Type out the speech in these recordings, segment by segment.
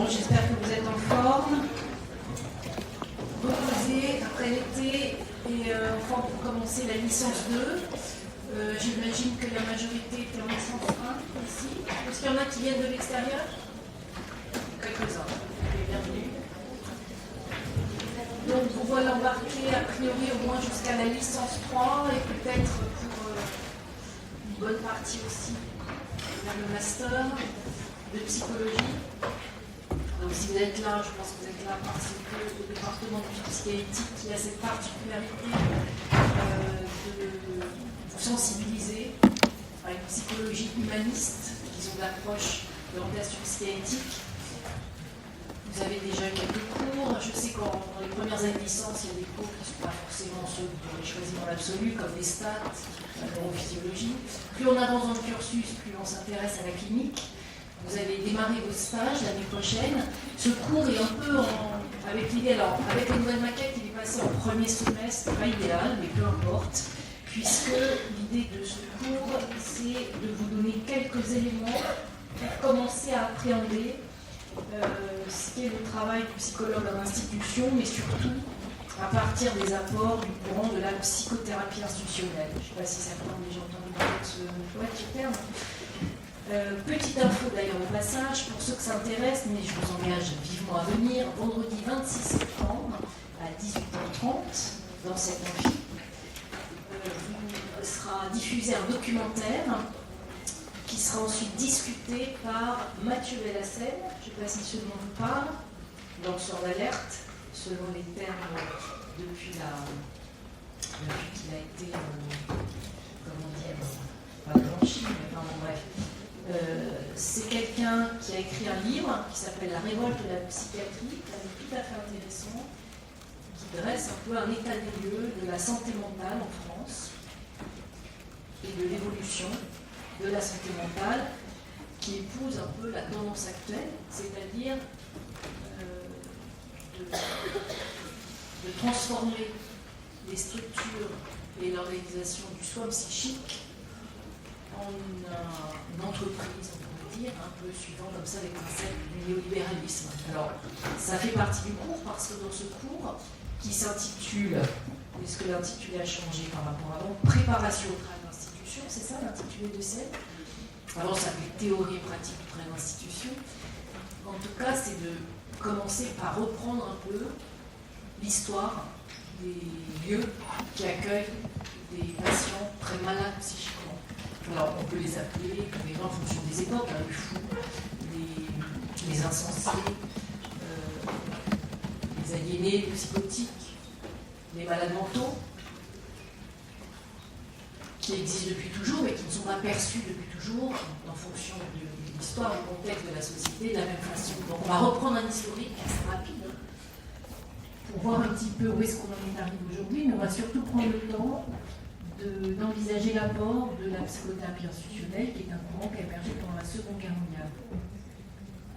j'espère que vous êtes en forme, reposés après l'été et en forme pour commencer la licence 2. J'imagine que la majorité était en licence 1 ici. Est-ce qu'il y en a qui viennent de l'extérieur? Quelques-uns. Bienvenue. Donc vous voilà embarquer a priori au moins jusqu'à la licence 3 et peut-être pour une bonne partie aussi vers le master de psychologie. Donc si vous êtes là, je pense que vous êtes là parce que le département de psychanalytique qui a cette particularité de vous sensibiliser à une psychologie humaniste, disons d'approche d'orientation psychanalytique. Vous avez déjà quelques cours. Je sais qu'en dans les premières années de licence, il y a des cours qui ne sont pas forcément ceux que vous aurez choisis dans l'absolu, comme les stats, la neurophysiologie. Plus on avance dans le cursus, plus on s'intéresse à la clinique. Vous allez démarrer vos stages l'année prochaine. Ce cours est un peu avec l'idée, alors avec la nouvelle maquette, il est passé en premier semestre, pas idéal, mais peu importe, puisque l'idée de ce cours, c'est de vous donner quelques éléments pour commencer à appréhender ce qui est le travail du psychologue en institution, mais surtout à partir des apports du courant de la psychothérapie institutionnelle. Je ne sais pas si certains ont déjà entendu parler de ce terme. Petite info d'ailleurs au passage, pour ceux que ça intéresse, mais je vous engage vivement à venir, vendredi 26 septembre à 18h30 dans cet amphi, sera diffusé un documentaire qui sera ensuite discuté par Mathieu Bellassel, je ne sais pas si ce nom vous parle, lanceur d'alerte, selon les termes depuis qu'il a été, comment dire, pas blanchi, mais enfin bon bref. C'est quelqu'un qui a écrit un livre qui s'appelle La révolte de la psychiatrie, qui est tout à fait intéressant, qui dresse un peu un état des lieux de la santé mentale en France et de l'évolution de la santé mentale, qui épouse un peu la tendance actuelle, c'est-à-dire de transformer les structures et l'organisation du soin psychique en une entreprise, on pourrait dire, un peu suivant comme ça les concepts du néolibéralisme. Alors, ça fait partie du cours parce que dans ce cours, qui s'intitule, est-ce que l'intitulé a changé par rapport à avant, Préparation au travail d'institution, c'est ça l'intitulé de cette. Avant, ça s'appelait Théorie et pratique du travail d'institution. En tout cas, c'est de commencer par reprendre un peu l'histoire des lieux qui accueillent des patients très malades psychiquement. Alors, on peut les appeler, en fonction des époques, les fous, les insensés, les aliénés, les psychotiques, les malades mentaux, qui existent depuis toujours, mais qui ne sont pas perçus depuis toujours, en fonction de l'histoire et du contexte de la société, de la même façon. Donc, on va reprendre un historique assez rapide, pour voir un petit peu où est-ce qu'on en est arrivé aujourd'hui, mais on va surtout prendre le temps d'envisager l'apport de la psychothérapie institutionnelle, qui est un courant qui a émergé pendant la Seconde Guerre mondiale.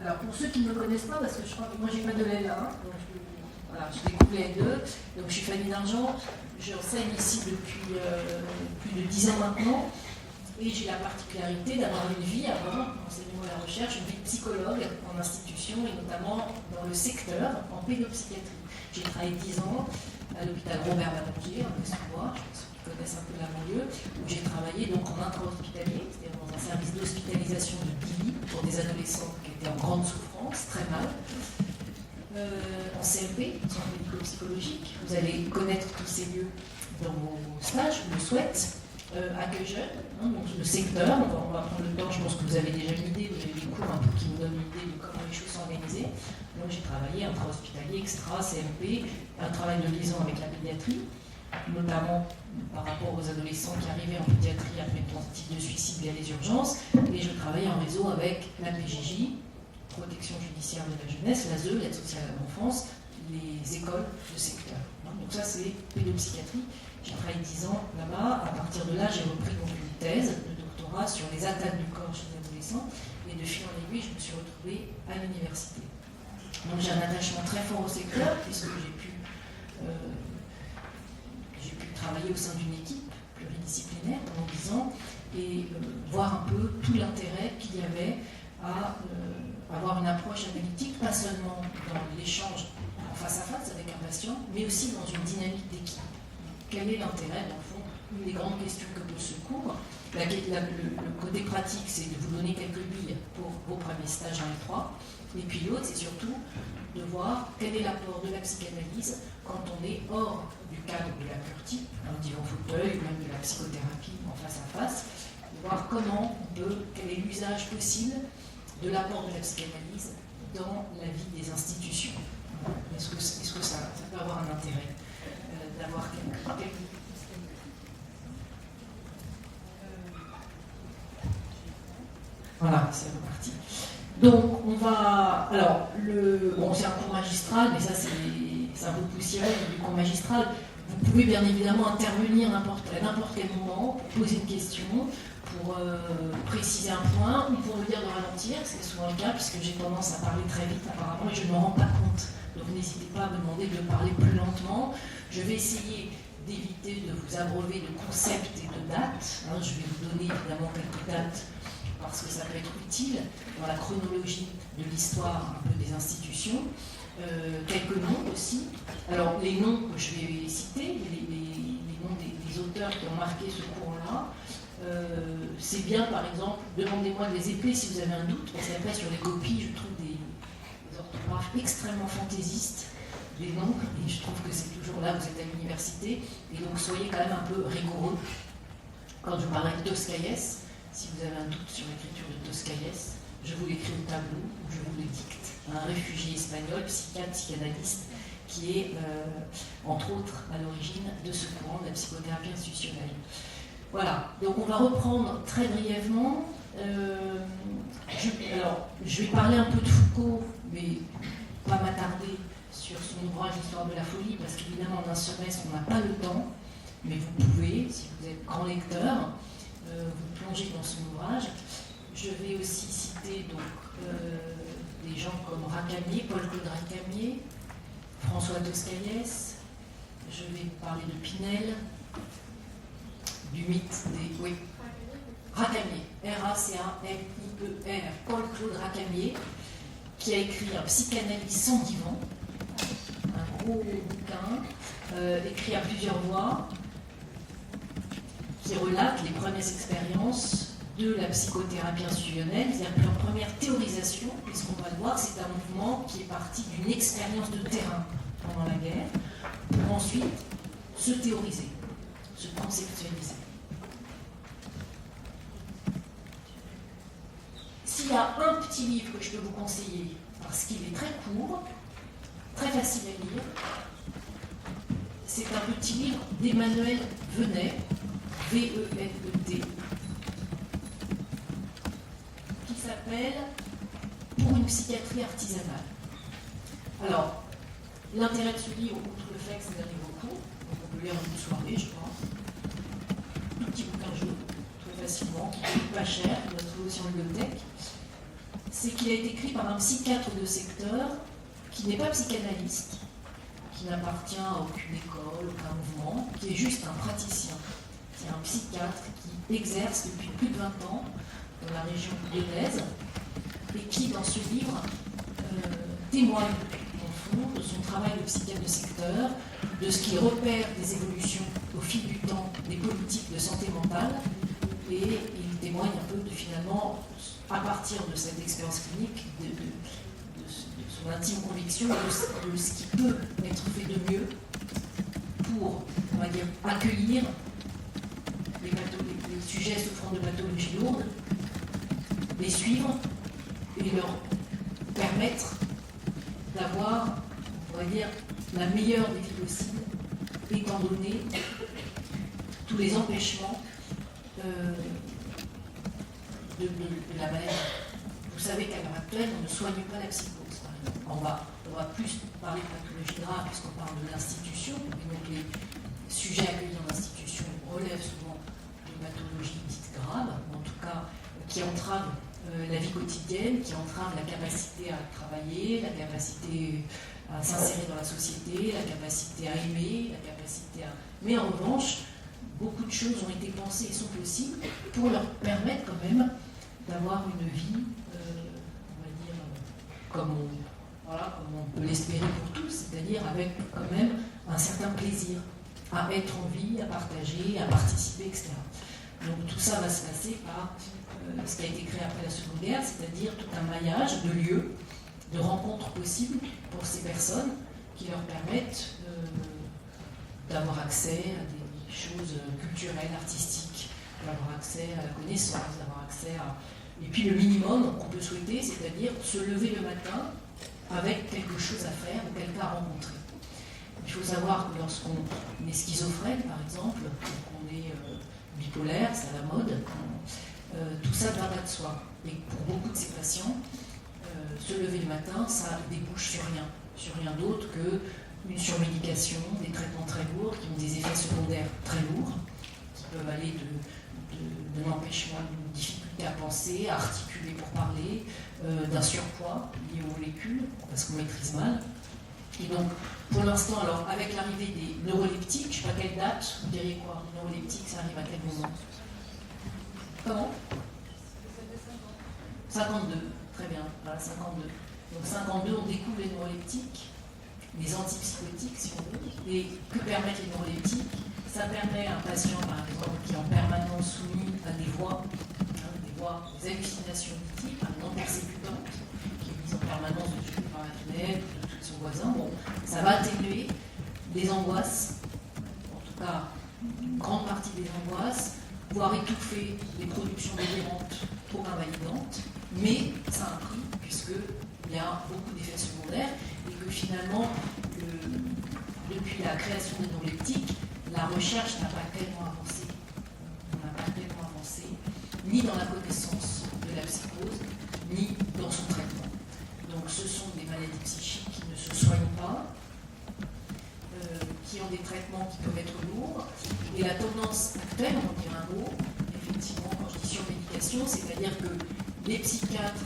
Alors, pour ceux qui ne me connaissent pas, parce que je crois que moi j'ai pas de LA1, donc voilà, je découvre les deux, donc je suis Fanny Dargent, j'enseigne ici depuis plus de 10 ans maintenant, et j'ai la particularité d'avoir une vie avant l'enseignement et la recherche, une vie de psychologue en institution, et notamment dans le secteur, en pédopsychiatrie. J'ai travaillé 10 ans à l'hôpital Robert Ballanger, en Escobois, je connaissent un peu la banlieue, où j'ai travaillé donc en intra-hospitalier, c'est-à-dire dans un service d'hospitalisation de DILI pour des adolescents qui étaient en grande souffrance, très mal, en CMP, centre médico-psychologique. Vous allez connaître tous ces lieux dans vos stages, je le souhaite. Accueil jeune, donc le secteur, on va prendre le temps, je pense que vous avez déjà une idée, vous avez des cours un peu qui vous donnent une idée de comment les choses sont organisées. Donc j'ai travaillé intra-hospitalier, extra, CMP, un travail de liaison avec la pédiatrie, notamment par rapport aux adolescents qui arrivaient en pédiatrie après une tentative de suicide via les urgences, et je travaillais en réseau avec la PJJ, Protection judiciaire de la jeunesse, l'ASE, l'aide sociale à l'enfance, les écoles de secteur. Donc ça c'est pédopsychiatrie. J'ai travaillé 10 ans là-bas. À partir de là, j'ai repris donc une thèse de doctorat sur les attaques du corps chez les adolescents, et de fil en aiguille, je me suis retrouvée à l'université. Donc j'ai un attachement très fort au secteur, puisque j'ai pu travailler au sein d'une équipe pluridisciplinaire pendant 10 ans et voir un peu tout l'intérêt qu'il y avait à avoir une approche analytique, pas seulement dans l'échange en face à face avec un patient, mais aussi dans une dynamique d'équipe. Quel est l'intérêt, dans le fond, une des grandes questions que pose ce cours. Le côté pratique, c'est de vous donner quelques billes pour vos premiers stages 1 et 3. Et puis l'autre, c'est surtout de voir quel est l'apport de la psychanalyse quand on est hors du cadre de la cure type, un divan fauteuil, ou même de la psychothérapie en face à face, de voir comment on peut, quel est l'usage possible de l'apport de la psychanalyse dans la vie des institutions. Est-ce que ça peut avoir un intérêt d'avoir quelques... Voilà, c'est reparti. Donc, on va... Alors, bon, c'est un cours magistral, mais ça, c'est un peu poussiéreux du cours magistral. Vous pouvez bien évidemment intervenir à n'importe quel moment, pour poser une question, pour préciser un point, ou pour me dire de ralentir, c'est souvent le cas, puisque j'ai tendance à parler très vite apparemment, et je ne me rends pas compte. Donc, n'hésitez pas à me demander de parler plus lentement. Je vais essayer d'éviter de vous abreuver de concepts et de dates. Je vais vous donner évidemment quelques dates, parce que ça peut être utile dans la chronologie de l'histoire un peu des institutions. Quelques noms aussi. Alors, les noms que je vais citer, les noms des auteurs qui ont marqué ce cours-là, c'est bien, par exemple, demandez-moi de les épeler si vous avez un doute, parce qu'après, sur les copies, je trouve des orthographes extrêmement fantaisistes, des noms, et je trouve que c'est toujours là, vous êtes à l'université, et donc soyez quand même un peu rigoureux. Quand je parlais de Dostoïevski, si vous avez un doute sur l'écriture de Dostoïevski, je vous l'écris au tableau ou je vous le dicte. Un réfugié espagnol, psychiatre, psychanalyste, qui est, entre autres, à l'origine de ce courant de la psychothérapie institutionnelle. Voilà, donc on va reprendre très brièvement. Je vais parler un peu de Foucault, mais pas m'attarder sur son ouvrage L'histoire de la folie, parce qu'évidemment, en un semestre, on n'a pas le temps, mais vous pouvez, si vous êtes grand lecteur, vous plonger dans son ouvrage. Je vais aussi citer donc, des gens comme Racamier, Paul-Claude Racamier, François Dostoïevski. Je vais parler de Pinel, du mythe des... Oui, Racamier, R-A-C-A-M-I-E-R, Paul-Claude Racamier, qui a écrit un Psychanalyse sans divan, un gros bouquin, écrit à plusieurs voix, qui relate les premières expériences de la psychothérapie institutionnelle, c'est-à-dire leur première théorisation, puisqu'on va le voir, c'est un mouvement qui est parti d'une expérience de terrain pendant la guerre, pour ensuite se théoriser, se conceptualiser. S'il y a un petit livre que je peux vous conseiller, parce qu'il est très court, très facile à lire, c'est un petit livre d'Emmanuel Venet, V-E-N-E-T, qui s'appelle Pour une psychiatrie artisanale. Alors, l'intérêt de ce livre, outre le fait que c'est un livre court, donc on peut lire en une soirée, je pense, tout petit bouquin jaune, très facilement, qui coûte pas cher, qu'on a trouvé sur la bibliothèque, c'est qu'il a été écrit par un psychiatre de secteur qui n'est pas psychanalyste, qui n'appartient à aucune école, aucun mouvement, qui est juste un praticien. C'est un psychiatre qui exerce depuis plus de 20 ans dans la région lyonnaise et qui, dans ce livre, témoigne, au fond, de son travail de psychiatre de secteur, de ce qu'il repère des évolutions au fil du temps des politiques de santé mentale, et il témoigne un peu de, finalement, à partir de cette expérience clinique, de son intime conviction de ce qui peut être fait de mieux pour, on va dire, accueillir les sujets souffrant de pathologies lourdes, les suivre et leur permettre d'avoir, on va dire, la meilleure des vies possibles, étant donné tous les empêchements de la maladie. Vous savez qu'à l'heure actuelle, on ne soigne pas la psychose, par exemple. On va plus parler de pathologie grave puisqu'on parle de l'institution, et donc les sujets accueillis dans l'institution relèvent souvent de pathologies dites graves, en tout cas qui entravent la vie quotidienne, qui entravent la capacité à travailler, la capacité à s'insérer dans la société, la capacité à aimer, la capacité à... Mais en revanche, beaucoup de choses ont été pensées et sont possibles pour leur permettre quand même d'avoir une vie comme on peut l'espérer pour tous, c'est-à-dire avec quand même un certain plaisir à être en vie, à partager, à participer, etc. Donc tout ça va se passer par ce qui a été créé après la Seconde Guerre, c'est-à-dire tout un maillage de lieux, de rencontres possibles pour ces personnes qui leur permettent d'avoir accès à des choses culturelles, artistiques, d'avoir accès à la connaissance, d'avoir accès à... Et puis le minimum qu'on peut souhaiter, c'est-à-dire se lever le matin avec quelque chose à faire ou quelqu'un à rencontrer. Il faut savoir que lorsqu'on est schizophrène, par exemple, qu'on est bipolaire, c'est à la mode, tout ça va de soi. Et pour beaucoup de ces patients, se lever le matin, ça débouche sur rien d'autre qu'une surmédication, des traitements très lourds qui ont des effets secondaires très lourds, qui peuvent aller d'un empêchement, d'une difficulté à penser, à articuler pour parler, d'un surpoids lié aux molécules, parce qu'on maîtrise mal. Et donc, pour l'instant, alors, avec l'arrivée des neuroleptiques, je ne sais pas quelle date, vous direz quoi? Les neuroleptiques, ça arrive à quel moment? Comment? 52, très bien, voilà, 52. Donc 52, on découvre les neuroleptiques, les antipsychotiques, si on veut. Et que permettent les neuroleptiques? Ça permet à un patient, par exemple, qui est en permanence soumis à des voix, des hallucinations auditives, non persécutantes, qui disent en permanence de tuer par la fenêtre, de tuer son voisin. Bon, ça va atténuer les angoisses, en tout cas une grande partie des angoisses, voire étouffer les productions délirantes trop invalidantes, mais ça a un prix, puisqu'il y a beaucoup d'effets secondaires, et que finalement, depuis la création des neuroleptiques, la recherche n'a pas tellement avancé. On n'a pas tellement avancé, ni dans la connaissance de la psychose, ni dans son traitement. Donc ce sont des maladies psychiques qui ne se soignent pas, qui ont des traitements qui peuvent être lourds. Et la tendance actuelle, on en dira un mot, effectivement, quand je dis surmédication, c'est-à-dire que les psychiatres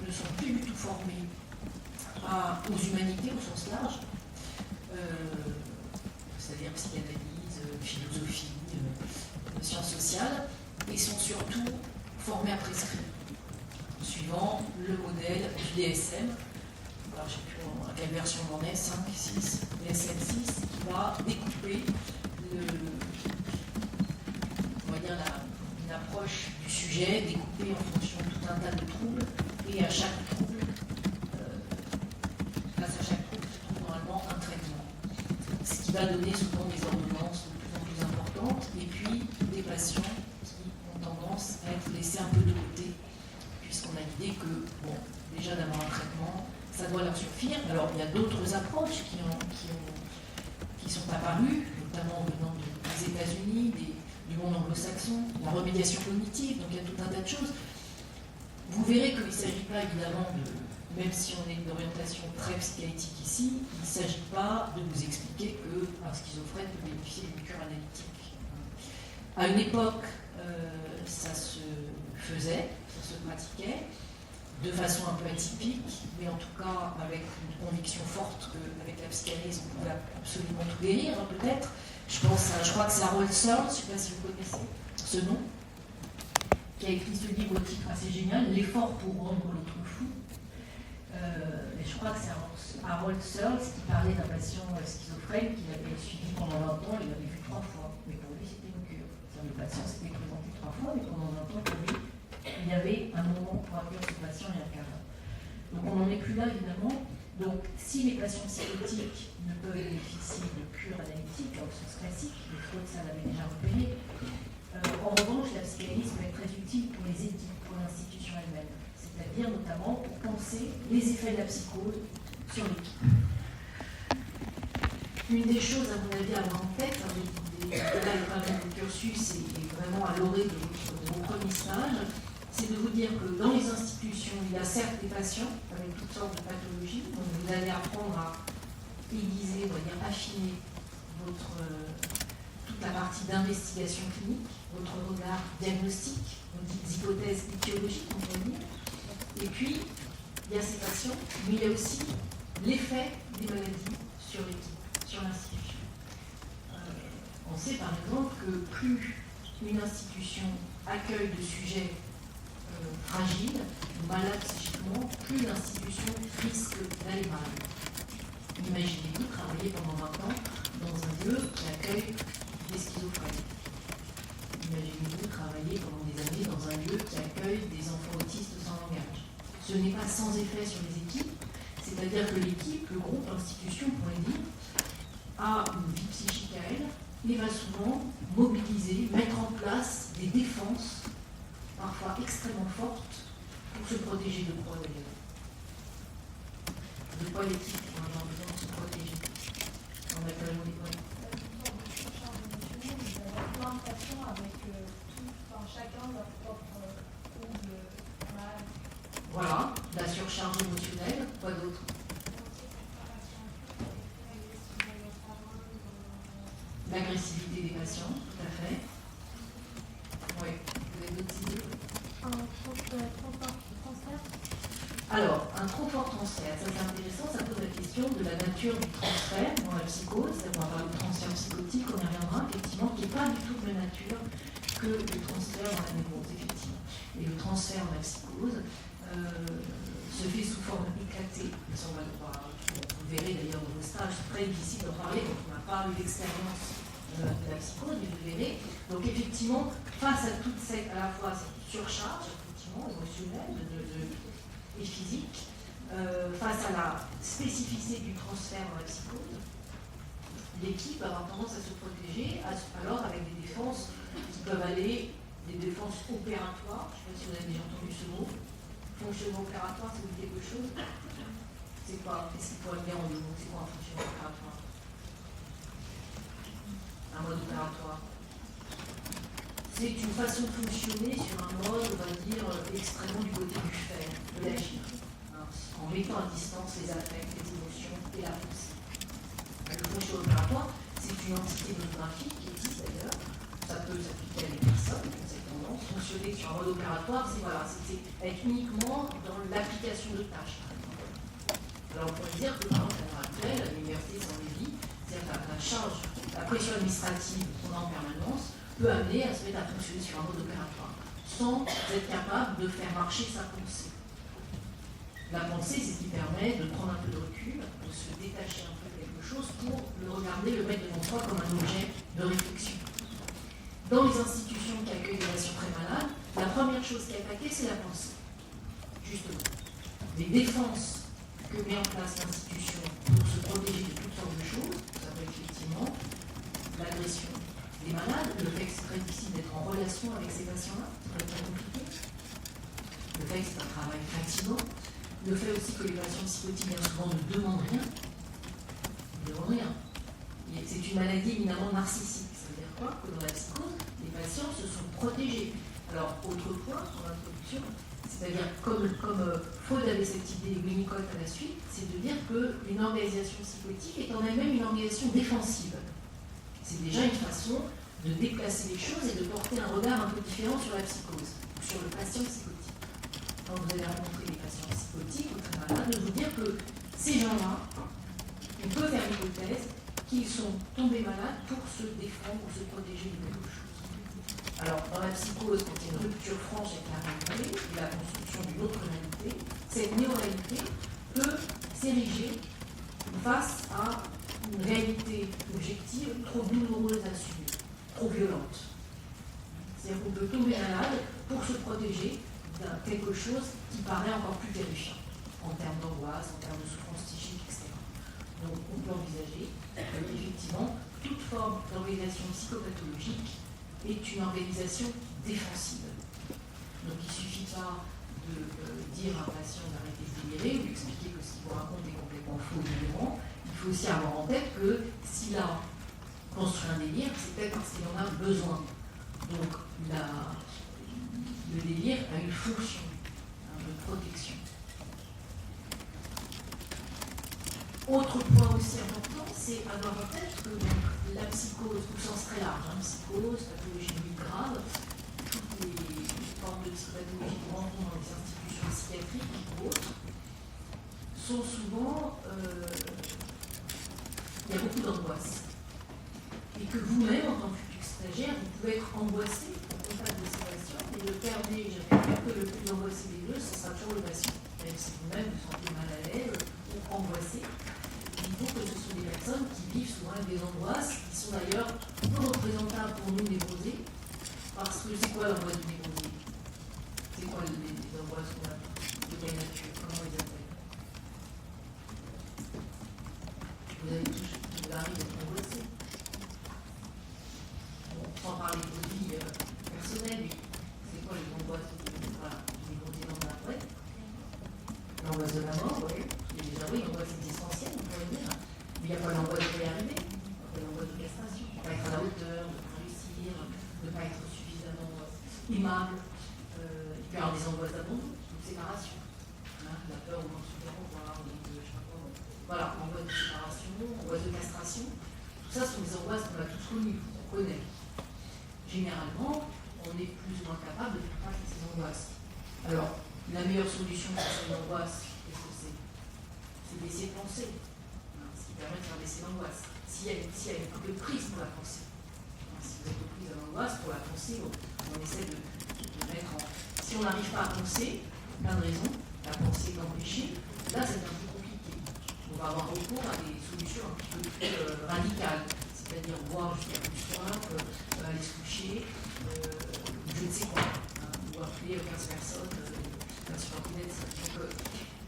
ne sont plus du tout formés aux humanités au sens large, c'est-à-dire psychanalyse, philosophie, sciences sociales, et sont surtout formés à prescrire, suivant le modèle du DSM. Alors, je ne sais plus à quelle version on en est, 5, 6, DSM 6, qui va découper une approche du sujet, découpée en fonction de tout un tas de troubles, et à chaque trouble, face à chaque trouble, se trouve normalement un traitement. Ce qui va donner souvent des ordonnances de plus en plus importantes, et puis des patients qui ont tendance à être laissés un peu de côté, puisqu'on a l'idée que, bon, déjà d'avoir un traitement, ça doit leur suffire. Alors, il y a d'autres approches qui sont apparues, notamment venant des États-Unis, du monde anglo-saxon, la remédiation cognitive, donc il y a tout un tas de choses. Vous verrez qu'il ne s'agit pas évidemment même si on est une orientation très psychanalytique ici, il ne s'agit pas de vous expliquer qu'un schizophrène peut bénéficier d'une cure analytique. À une époque, ça se faisait, ça se pratiquait, de façon un peu atypique, mais en tout cas avec une conviction forte qu'avec la psychanalyse, on pouvait absolument tout guérir, hein, peut-être. Je crois que c'est Harold Searle, je ne sais pas si vous connaissez ce nom, qui a écrit ce livre au titre assez génial, L'effort pour rendre l'autre fou. Et je crois que c'est Harold Searle qui parlait d'un patient schizophrène qu'il avait suivi pendant 20 ans, il l'avait vu 3 fois, mais pour lui c'était une cure. Le patient s'était présenté 3 fois, mais pendant 20 ans pour lui, il y avait un moment pour accueillir ce patient et un cadre. Donc on n'en est plus là évidemment. Donc si les patients psychotiques ne peuvent bénéficier de cures analytiques au sens classique, les Freud ça l'avait déjà repéré, en revanche la psychanalyse peut être très utile pour les équipes, pour l'institution elle-même, c'est-à-dire notamment pour penser les effets de la psychose sur l'équipe. Une des choses à mon avis à avoir en tête, là le cursus est vraiment à l'orée de vos premiers stages, c'est de vous dire que dans les institutions, il y a certes des patients avec toutes sortes de pathologies, donc vous allez apprendre à aiguiser, on va dire affiner toute la partie d'investigation clinique, votre regard diagnostique, vos hypothèses étiologiques, on peut dire. Et puis, il y a ces patients, mais il y a aussi l'effet des maladies sur l'équipe, sur l'institution. On sait par exemple que plus une institution accueille de sujets fragiles, malades psychiques, automatiquement, plus l'institution risque d'aller mal. Imaginez-vous travailler pendant 20 ans dans un lieu qui accueille des schizophrènes. Imaginez-vous travailler pendant des années dans un lieu qui accueille des enfants autistes sans langage. Ce n'est pas sans effet sur les équipes, c'est-à-dire que l'équipe, le groupe, l'institution, pour les dire, a une vie psychique à elle et va souvent mobiliser, mettre en place des défenses, parfois extrêmement fortes, pour se protéger de quoi d'ailleurs. De quoi l'équipe va avoir besoin de se protéger. On a quand même des points. Chacun leur propre trouble mal. Voilà, la surcharge émotionnelle, quoi d'autre? L'agressivité des patients, tout à fait. Oui, vous avez d'autres idées? Trop fort transfert. Alors, un trop fort transfert, ça c'est intéressant, ça pose la question de la nature du transfert dans la psychose. On va parler de transfert psychotique, on y reviendra, effectivement, qui n'est pas du tout de la nature que le transfert dans la névrose, effectivement. Et le transfert dans la psychose se fait sous forme éclatée. Vous verrez d'ailleurs dans vos stages, c'est très difficile d'en parler quand on n'a pas eu l'expérience de la psychose, mais vous verrez. Donc effectivement, face à toute cette, à la fois cette surcharge, effectivement, émotionnelle et physique, face à la spécificité du transfert dans la psychose, l'équipe va avoir tendance à se protéger, alors avec des défenses qui peuvent aller, des défenses opératoires. Je ne sais pas si vous avez déjà entendu ce mot. Fonctionnement opératoire, ça vous dit quelque chose? C'est quoi? Qu'est-ce qu'il faut dire en deux mots? C'est quoi un fonctionnement opératoire? Un mode opératoire. C'est une façon de fonctionner sur un mode, on va dire, extrêmement du côté du faire, de l'agir, en mettant à distance les affects, les émotions et la pensée. Le fonctionnement opératoire, c'est une entité biographique qui existe d'ailleurs. Ça peut s'appliquer à des personnes qui ont cette tendance. Fonctionner sur un mode opératoire, c'est voilà, être uniquement dans l'application de tâches. Alors on pourrait dire que par exemple à l'heure actuelle, à l'université Saint-Lévy, c'est-à-dire la charge, la pression administrative qu'on a en permanence, peut amener à se mettre à fonctionner sur un mode opératoire, sans être capable de faire marcher sa pensée. La pensée, c'est ce qui permet de prendre un peu de recul, de se détacher un peu de quelque chose pour le regarder, le mettre devant soi comme un objet de réflexion. Dans les institutions qui accueillent des patients très malades, la première chose qui est attaquée, c'est la pensée. Justement. Les défenses que met en place l'institution pour se protéger de toutes sortes de choses, ça peut être effectivement l'agression des malades, le fait que c'est très difficile d'être en relation avec ces patients-là, c'est très compliqué. Le fait que c'est un travail fatigant. Le fait aussi que les patients psychotiques bien souvent ne demandent rien. Ils ne demandent rien. C'est une maladie éminemment narcissique. Ça veut dire quoi? Que dans la psychose, les patients se sont protégés. Alors, autre point en introduction, c'est-à-dire comme Freud avait cette idée, Winnicott à la suite, c'est de dire qu'une organisation psychotique est en elle-même une organisation défensive. C'est déjà une façon de déplacer les choses et de porter un regard un peu différent sur la psychose, sur le patient psychotique. Quand vous allez rencontrer des patients psychotiques ou très malades, de vous dire que ces gens-là, on peut faire l'hypothèse qu'ils sont tombés malades pour se défendre, pour se protéger de quelque chose. Alors, dans la psychose, quand il y a une rupture franche avec la réalité et la construction d'une autre réalité, cette néo-réalité peut s'ériger face à une réalité objective trop douloureuse à assumer, trop violente. C'est-à-dire qu'on peut tomber malade pour se protéger d'un quelque chose qui paraît encore plus terrifiant, en termes d'angoisse, en termes de souffrance psychique, etc. Donc on peut envisager qu'effectivement, toute forme d'organisation psychopathologique est une organisation défensive. Donc il ne suffit pas de dire à un patient d'arrêter de délirer ou d'expliquer que ce qu'il vous raconte est complètement faux ou délirant. Il faut aussi avoir en tête que s'il a construit un délire, c'est peut-être parce qu'il en a besoin. Donc le délire a une fonction de protection. Autre point aussi important, c'est avoir en tête que donc, la psychose, au sens très large, psychose, pathologie grave, toutes les formes de psychopathologie qu'on rencontre dans les institutions psychiatriques ou autres, sont souvent... il y a beaucoup d'angoisse. Et que vous-même, en tant que futur stagiaire, vous pouvez être angoissé au contact de ces patients, et le perdez, j'avais peur que le plus angoissé des deux, ce sera toujours le patient. même si vous-même vous sentez mal à l'aise ou angoissé, il faut que ce sont des personnes qui vivent souvent avec des angoisses, qui sont d'ailleurs peu représentables pour nous névrosés, parce que c'est quoi l'angoisse du névrosé? C'est quoi les angoisses qu'on a de quelle nature? Comment on les appelle? Vous avez tous, il vous arrive d'être angoissé. Bon, sans parler de vos vies personnelles, mais c'est quoi les angoisses du névrosé dans la tête? L'angoisse de la mort, oui. Il y a déjà une angoisse existentielle, on pourrait dire. Mais il n'y a pas l'angoisse de y arriver. Il y a l'angoisse de castration. De ne pas être à la hauteur, de ne pas réussir, de ne pas être suffisamment aimable. Il peut y avoir des angoisses d'abandon, de séparation. La peur au manque de revoir, je sais pas quoi. Voilà, angoisse de séparation, angoisse de castration. Tout ça sont des angoisses qu'on a tous connues, qu'on connaît. Généralement, on est plus ou moins capable de faire face à ces angoisses. Alors, la meilleure solution face à une angoisse, qu'est-ce que c'est? C'est d'essayer de penser. Ce qui permet de faire baisser l'angoisse. S'il y a une coupe de prise pour la pensée. Si vous êtes aux prises à l'angoisse, pour la pensée, on essaie de mettre en. Si on n'arrive pas à penser, plein de raisons, la pensée est empêchée, là c'est un peu compliqué. On va avoir recours à des solutions un petit peu plus radicales, c'est-à-dire boire jusqu'à plus soif, aller se coucher, je ne sais quoi, ou appeler 15 personnes, 15 médecins. Donc,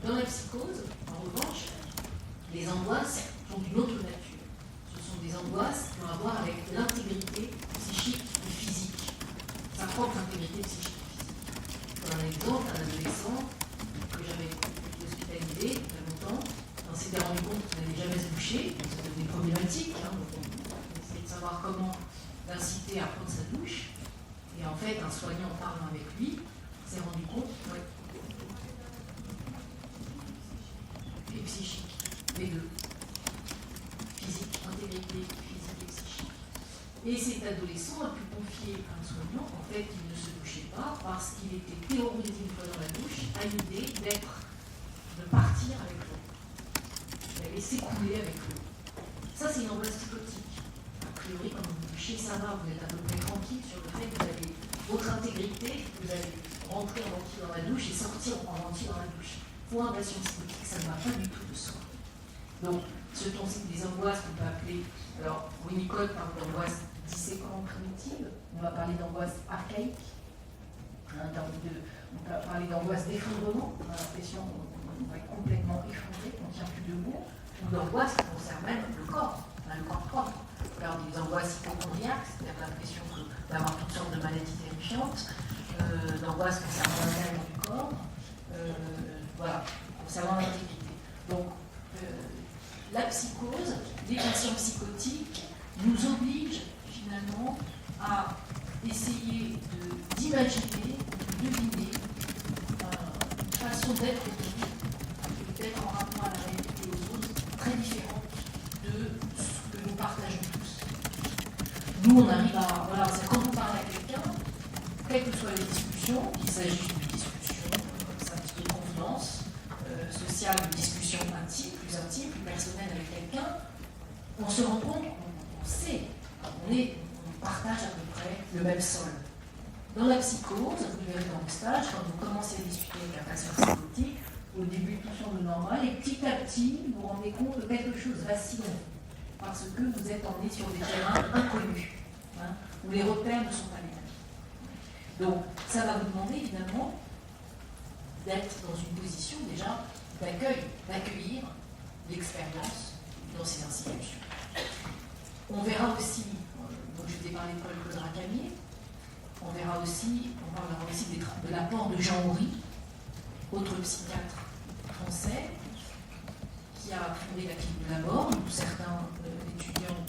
dans la psychose, en revanche, les angoisses sont d'une autre nature. Ce sont des angoisses qui ont à voir avec l'intégrité psychique et physique, sa propre intégrité psychique. Un exemple, un adolescent que j'avais hospitalisé il y a longtemps, on s'était rendu compte qu'il n'allait jamais se doucher, donc ça devenait problématique, donc on essayait de savoir comment l'inciter à prendre sa douche, et en fait, un soignant en parlant avec lui s'est rendu compte, et psychique, les deux, physique, intégrité, physique et psychique. Et cet adolescent a pu confier à un soignant qu'en fait, il ne se douchait pas parce qu'il était terrorisé une fois dans la douche à l'idée de partir avec l'eau, d'aller s'écouler avec l'eau. Ça, c'est une angoisse psychotique. A priori, quand vous vous douchez, ça va, vous êtes à peu près tranquille sur le fait que vous avez votre intégrité, vous allez rentrer en entier dans la douche et sortir en entier dans la douche. Pour un patient psychotique, ça ne va pas du tout de soi. Donc, ce sont des angoisses qu'on peut appeler, alors Winnicott parle d'angoisse disséquante primitive, on va parler d'angoisse archaïque, on peut parler d'angoisse d'effondrement, on a l'impression qu'on va être complètement effondré, qu'on ne tient plus debout, ou d'angoisse qui concerne même le corps propre. Alors des angoisses hypochondriaques, c'est-à-dire l'impression d'avoir toutes sortes de maladies terrifiantes, d'angoisse concernant l'intérieur du corps, voilà, concernant l'intégrité. Donc, la psychose, les patients psychotiques nous obligent finalement à essayer d'imaginer, de deviner une façon d'être en rapport à la réalité et aux autres très différente de ce que nous partageons tous. Nous, on arrive à. Voilà, c'est quand vous parlez à quelqu'un, quelles que soient les discussions, qu'il s'agisse d'une discussion, un petit peu de confidence sociale, une discussion intime, plus personnelle avec quelqu'un, on se rend compte, on sait, on partage à peu près le même sol. Dans la psychose, vous verrez dans le stage, quand vous commencez à discuter avec un patient psychotique, au début tout semble normal, et petit à petit, vous vous rendez compte que quelque chose vacille, parce que vous êtes emmené sur des terrains inconnus, où les repères ne sont pas les mêmes. Donc, ça va vous demander évidemment d'être dans une position déjà d'accueillir l'expérience dans ces institutions. On verra aussi, donc je vous ai parlé de Paul Racamier, on parlera aussi de l'apport de Jean Houry, autre psychiatre français, qui a fondé la clinique de la mort, où certains étudiants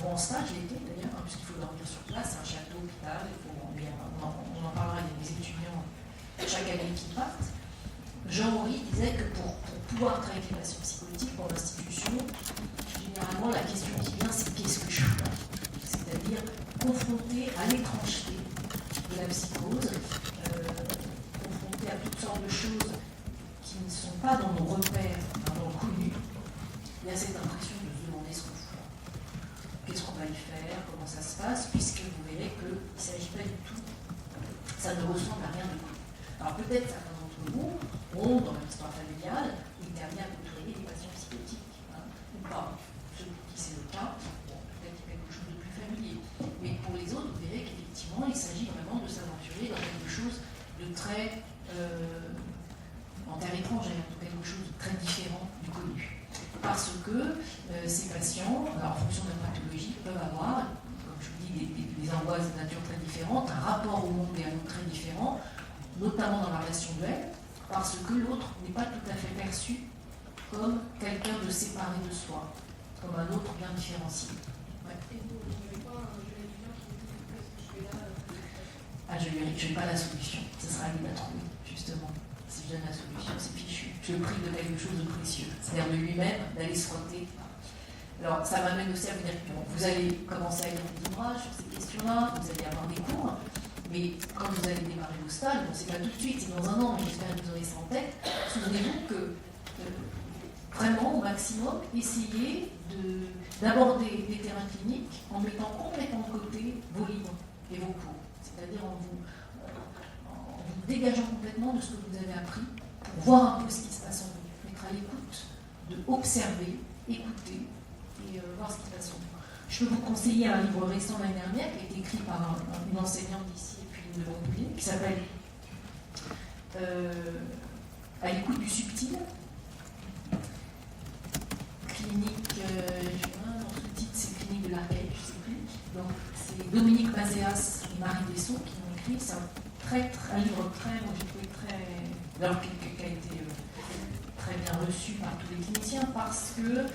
vont en stage l'été d'ailleurs, puisqu'il faut dormir sur place, c'est un château, hôpital, on en parlera, il y a des étudiants chaque année qui partent. Jean Houry disait que pour pouvoir travailler avec les patients psychotiques dans l'institution, généralement la question qui vient c'est qu'est-ce que je fais ? C'est-à-dire confronté à l'étrangeté de la psychose, confronté à toutes sortes de choses qui ne sont pas dans nos repères, dans le connu. Il y a cette impression de se demander ce qu'on fait. Qu'est-ce qu'on va y faire, comment ça se passe, puisque vous verrez qu'il ne s'agit pas du tout, ça ne ressemble à rien du tout. Alors peut-être certains d'entre vous monde, dans leur histoire familiale, il était amené à côtoyer des patients psychotiques, ou pas. Ceux pour qui c'est le cas, bon, peut-être qu'il y a quelque chose de plus familier. Mais pour les autres, vous verrez qu'effectivement, il s'agit vraiment de s'aventurer dans quelque chose de très, en terre étrangère, en tout cas quelque chose de très différent du connu. Parce que ces patients, en fonction de leur pathologie, peuvent avoir, comme je vous dis, des angoisses de nature très différente, un rapport au monde et à l'autre très différent, notamment dans la relation duel, parce que l'autre n'est pas tout à fait perçu comme quelqu'un de séparé de soi, comme un autre bien différencié. Ouais. Et vous n'avez pas un jeune étudiant qui vous dit qu'est-ce que je fais là Je n'ai pas la solution, ce sera à lui de la trouver, justement. Si je donne la solution, c'est fichu. Je le prie de quelque chose de précieux, c'est-à-dire de lui-même, d'aller se frotter. Alors, ça m'amène aussi à vous dire que vous allez commencer à lire des ouvrages sur ces questions-là, vous allez avoir des cours, mais quand vous allez démarrer vos stages, bon, c'est pas tout de suite, c'est dans un an, mais j'espère que vous aurez ça en tête, souvenez-vous que vraiment, au maximum, essayez d'aborder les terrains cliniques en mettant complètement de côté vos livres et vos cours, c'est-à-dire en vous dégageant complètement de ce que vous avez appris pour voir un peu ce qui se passe en vous, être à l'écoute, de observer, écouter et voir ce qui se passe en vous. Je peux vous conseiller un livre récent l'année dernière qui a été écrit par une enseignante d'ici et puis de Montpellier qui s'appelle À l'écoute du subtil. Clinique, dans ce titre c'est Clinique de l'archaïque, je ne sais plus. Donc c'est Dominique Mazéas et Marie Dessau qui l'ont écrit. C'est un livre moi j'ai trouvé alors qui a été très bien reçu par tous les cliniciens parce que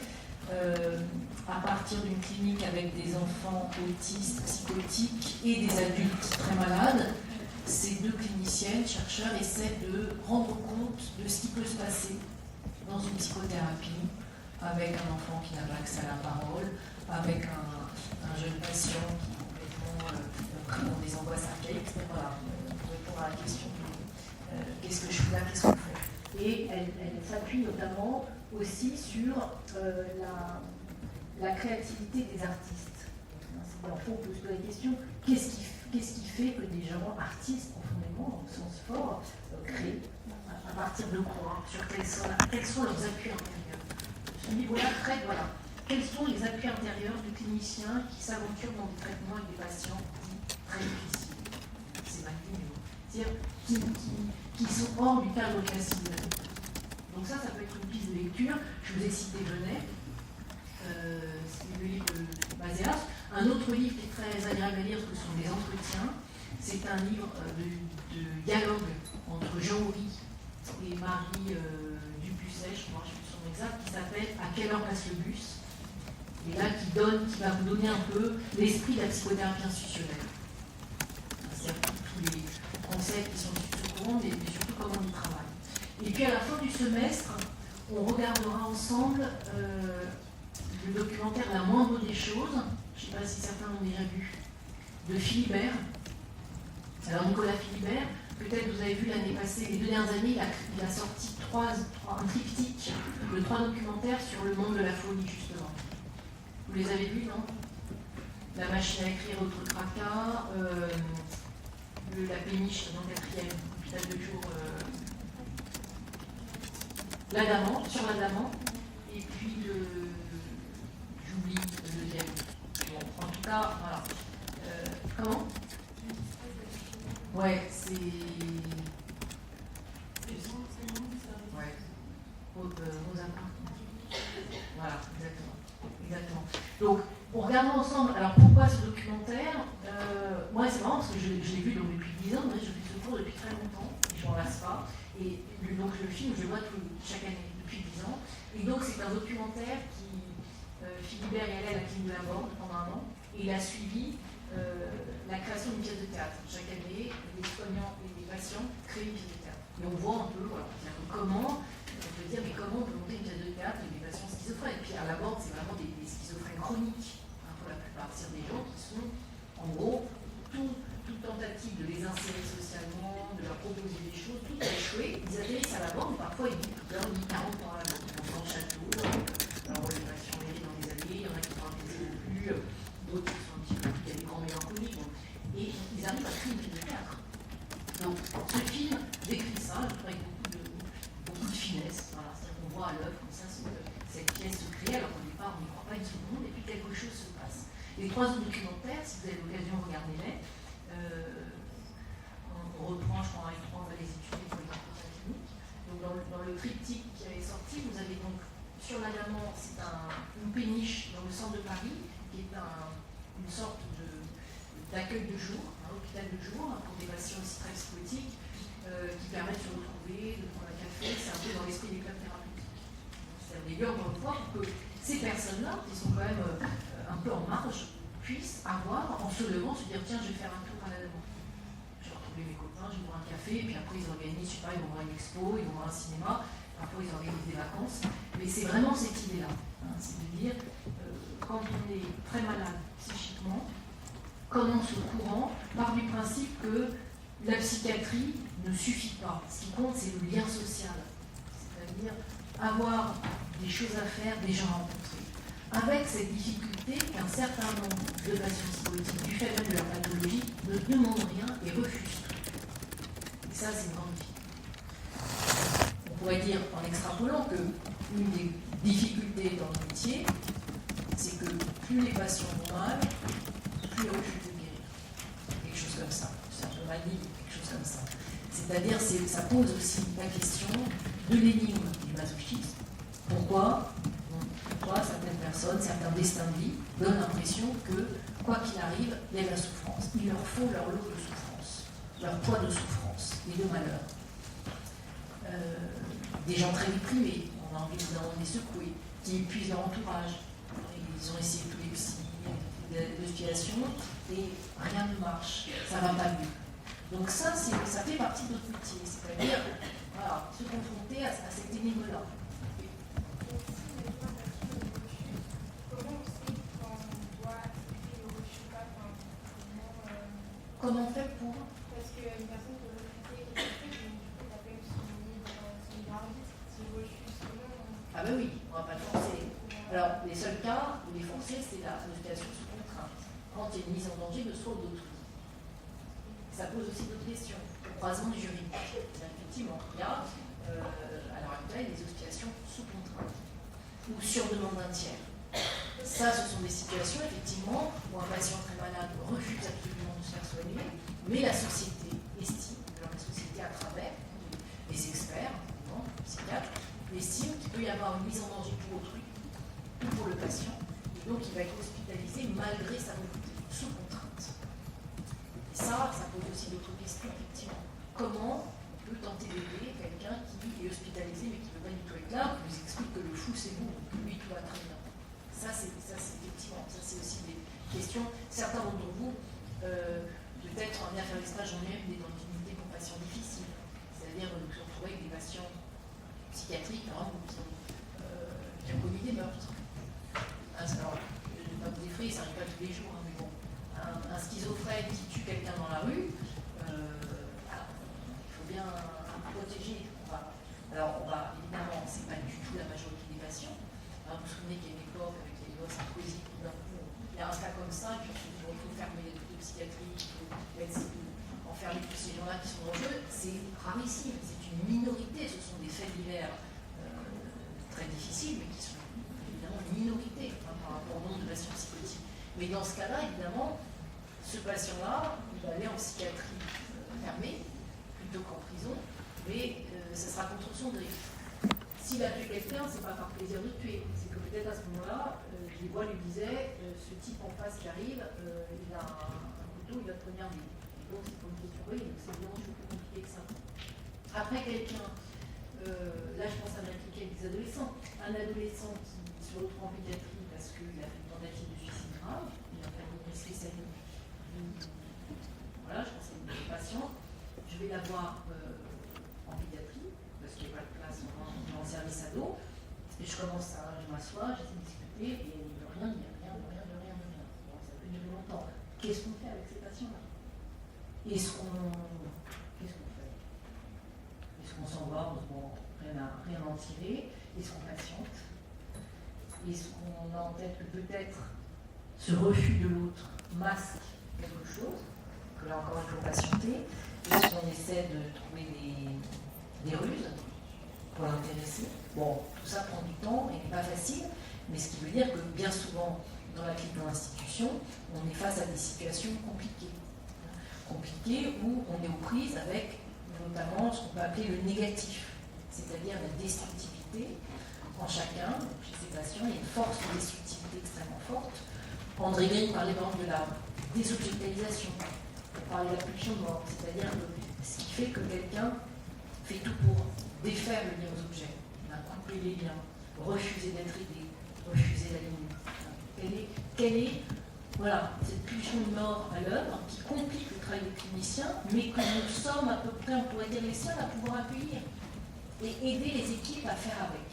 à partir d'une clinique avec des enfants autistes, psychotiques et des adultes très malades, ces deux cliniciennes, chercheurs, essaient de rendre compte de ce qui peut se passer dans une psychothérapie avec un enfant qui n'a pas accès à la parole, avec un jeune patient qui est complètement pris dans des angoisses archaïques. Voilà, pour répondre à la question de qu'est-ce que je fais là, qu'est-ce qu'on fait. Et elle s'appuie notamment aussi sur la créativité des artistes. Alors, il faut se poser la question, qu'est-ce qui fait que des gens, artistes profondément, dans le sens fort, créent à partir de quoi, sur quels sont leurs appuis intérieurs. Ce niveau-là traite, voilà, quels sont les appuis intérieurs du clinicien qui s'aventure dans des traitements avec des patients très difficiles. C'est magnifique. C'est-à-dire qui sont hors du cadre classique de la vie. Donc ça peut être une piste de lecture. Je vous ai cité Genet, c'est le livre de Mazéas. Un autre livre qui est très agréable à lire, ce sont des entretiens. C'est un livre de dialogue entre Jean-Louis et Marie Dupucet, je crois, je ne sais plus son exact, qui s'appelle À quelle heure passe le bus ? Et là, qui va vous donner un peu l'esprit de la psychothérapie institutionnelle. C'est-à-dire tous les concepts qui sont courants, mais surtout comment on y travaille. Et puis à la fin du semestre, on regardera ensemble le documentaire La moindre des choses, je ne sais pas si certains l'ont déjà vu, de Philibert. Alors Nicolas Philibert, peut-être vous avez vu l'année passée, les 2 dernières années, il a sorti un triptyque de 3 documentaires sur le monde de la folie, justement. Vous les avez vus, non ? La machine à écrire, autre tracas, la péniche dans le 4e, hôpital de jour, l'Adamant, sur l'Adamant, et puis j'oublie le 2e. Bon, en tout cas, voilà. Comment ? Ouais, c'est. Ouais. Voilà, exactement. Donc, on regardera ensemble. Alors, pourquoi ce documentaire ? Moi, c'est marrant parce que je l'ai vu donc, depuis 10 ans. Je fais ce cours depuis très longtemps. Et je m'en lasse pas. Et donc, le film, je le vois chaque année depuis 10 ans. Et donc, c'est un documentaire qui. Philibert est allé à la clinique de la Borde pendant un an. Et il a suivi la création d'une pièce de théâtre. Chaque année, les soignants et les patients créent une pièce de théâtre. Et on voit un peu, voilà, comment, on peut dire, mais comment on peut monter une pièce de théâtre avec des patients schizophrènes. Et puis à la Borde, c'est vraiment des schizophrènes chroniques, pour la plupart. C'est des gens qui sont, en gros, toute tentative de les insérer socialement, de leur proposer des choses, tout a échoué. Ils atterrissent à la Borde, parfois ils vivent toute leur vie, 40 ans à la Borde. Ils vont dans le château, alors les patients méritent dans des années, il y en a qui sont intéressés plus, d'autres qui sont un petit peu, il y a des grands mélancoliques. Et ils arrivent à créer une pièce de théâtre. Donc, ce film décrit ça, avec beaucoup voit à l'œuvre, comme ça, cette pièce se crée, alors qu'au départ, on n'y croit pas une seconde, et puis quelque chose se passe. Les 3 autres documentaires, si vous avez l'occasion, regardez-les. On reprend, je crois, avec 3, on va les étudier pour les entretiens cliniques. Donc, dans le triptyque qui est sorti, vous avez donc sur l'Adamant, c'est une péniche dans le centre de Paris, qui est une sorte d'accueil de jour, un hôpital de jour, pour des patients aussi très exotiques, qui permettent de se retrouver, de prendre un café. C'est un peu dans l'esprit des clubs thérapeutiques. C'est des lieux, encore une fois, pour que ces personnes-là, qui sont quand même un peu en marge, puissent avoir, en se levant, se dire tiens, je vais faire un tour à l'Adamant. Je vais retrouver mes copains, je vais boire un café, et puis après ils organisent, je sais pas, ils vont voir une expo, ils vont voir un cinéma. Parfois, ils organisent des vacances, mais c'est vraiment cette idée-là. Hein, c'est de dire, quand on est très malade psychiquement, commence au courant, part du principe que la psychiatrie ne suffit pas. Ce qui compte, c'est le lien social. C'est-à-dire avoir des choses à faire, des gens à rencontrer. Avec cette difficulté qu'un certain nombre de patients psychotiques, du fait même de leur pathologie, ne demandent rien et refusent tout. Et ça, c'est une grande difficulté. On pourrait dire, en extrapolant, qu'une des difficultés dans le métier, c'est que plus les patients vont mal, plus ils refusent de guérir. Quelque chose comme ça. C'est un peu mal dit, quelque chose comme ça. C'est-à-dire, ça pose aussi la question de l'énigme du masochisme. Pourquoi certaines personnes, certains destins de vie donnent l'impression que, quoi qu'il arrive, il y a de la souffrance. Il leur faut leur lot de souffrance, leur poids de souffrance et de malheur. Des gens très déprimés, on a envie de les secouer, qui épuisent leur entourage. Ils ont essayé tous les psys, de situations, et rien ne marche, ça ne va pas mieux. Donc ça fait partie de notre métier, c'est-à-dire voilà, se confronter à cette énigme-là. Comment on fait pour... Parce qu'une personne peut refuser quelque chose, mais du coup, t'as quand même son libre arbitre. S'il refuse, Ah ben oui, on ne va pas le forcer. Alors, les seuls cas où les forcer, c'est la situation sous contrainte. Quand il y a une mise en danger de soi ou d'autrui. Ça pose aussi d'autres questions. Le croisement du juridique. Effectivement, il y a, à l'heure actuelle, des hospitalisations sous contrainte. Ou sur demande d'un tiers. Ça, ce sont des situations, effectivement, où un patient très malade refuse absolument de se faire soigner, mais la société estime, alors la société à travers les experts, les psychiatres, estime qu'il peut y avoir une mise en danger pour autrui ou pour le patient, et donc il va être hospitalisé malgré sa volonté, sous contrainte. Et ça pose aussi d'autres questions, effectivement. Comment on peut tenter d'aider quelqu'un qui est hospitalisé mais qui ne veut pas du tout être là, qui nous explique que le fou c'est vous, que lui tout va très bien. Ça, c'est effectivement, ça c'est aussi des questions. Certains d'entre vous, peut-être en lien à faire des stages en lien des intimité pour patients difficiles, c'est-à-dire se retrouver avec des patients psychiatriques, par exemple, qui ont commis des meurtres. Alors, je ne vais pas vous effrayer, ça n'arrive pas tous les jours, hein, mais bon, un schizophrène qui tue quelqu'un dans la rue, il faut bien protéger. Alors, évidemment, ce n'est pas du tout la majorité des patients. Vous vous souvenez qu'il y a une époque avec les lois Sarkozy, tout d'un coup, il y a un cas comme ça, puis ensuite il faut fermer les trucs de psychiatrie, il faut enfermer tous ces gens-là qui sont dangereux. C'est rarissime, c'est une minorité, ce sont des faits divers très difficiles, mais qui sont évidemment une minorité par rapport au nombre de patients psychotiques. Mais dans ce cas-là, évidemment, ce patient-là, il va aller en psychiatrie fermée, plutôt qu'en prison, mais ça sera contre son gré. S'il a tué quelqu'un, c'est pas par plaisir de tuer. C'est que peut-être à ce moment-là, Dubois lui disait ce type en face qui arrive, il a un couteau, il va te poignarder. Et donc c'est pour une question, oui, donc c'est vraiment plus compliqué que ça. Après quelqu'un, là je pense à m'impliquer avec des adolescents. Un adolescent qui se retrouve en pédiatrie parce qu'il a fait une tentative de suicide grave, il a fallu une spécialiste. Voilà, je pense à une patiente. Je vais la voir en pédiatrie, parce qu'il n'y a pas de place en service ado, et je m'assois, j'essaie de discuter, et il ne veut rien dire, rien. Bon, ça peut durer longtemps. Qu'est-ce qu'on fait avec ces patients-là? Qu'est-ce qu'on fait? Est-ce qu'on s'en va, rien à en tirer? Est-ce qu'on patiente? Est-ce qu'on a en tête que peut-être ce refus de l'autre masque quelque chose, que là encore il faut patienter? Est-ce qu'on essaie de trouver des ruses? pour l'intéresser. Bon, tout ça prend du temps et n'est pas facile, mais ce qui veut dire que bien souvent, dans la clinique, dans l'institution, on est face à des situations compliquées. Compliquées où on est aux prises avec notamment ce qu'on peut appeler le négatif, c'est-à-dire la destructivité en chacun. Chez ces patients, il y a une force de destructivité extrêmement forte. André Green parlait par exemple de la désobjectualisation, on parlait de la pulsion de mort, c'est-à-dire ce qui fait que quelqu'un fait tout pour défaire le lien aux objets, couper les liens, refuser d'être aidé, refuser la limite. Quelle est voilà, cette pulsion de mort à l'œuvre qui complique le travail des cliniciens, mais que nous sommes à peu près, on pourrait dire, les seuls à pouvoir accueillir et aider les équipes à faire avec.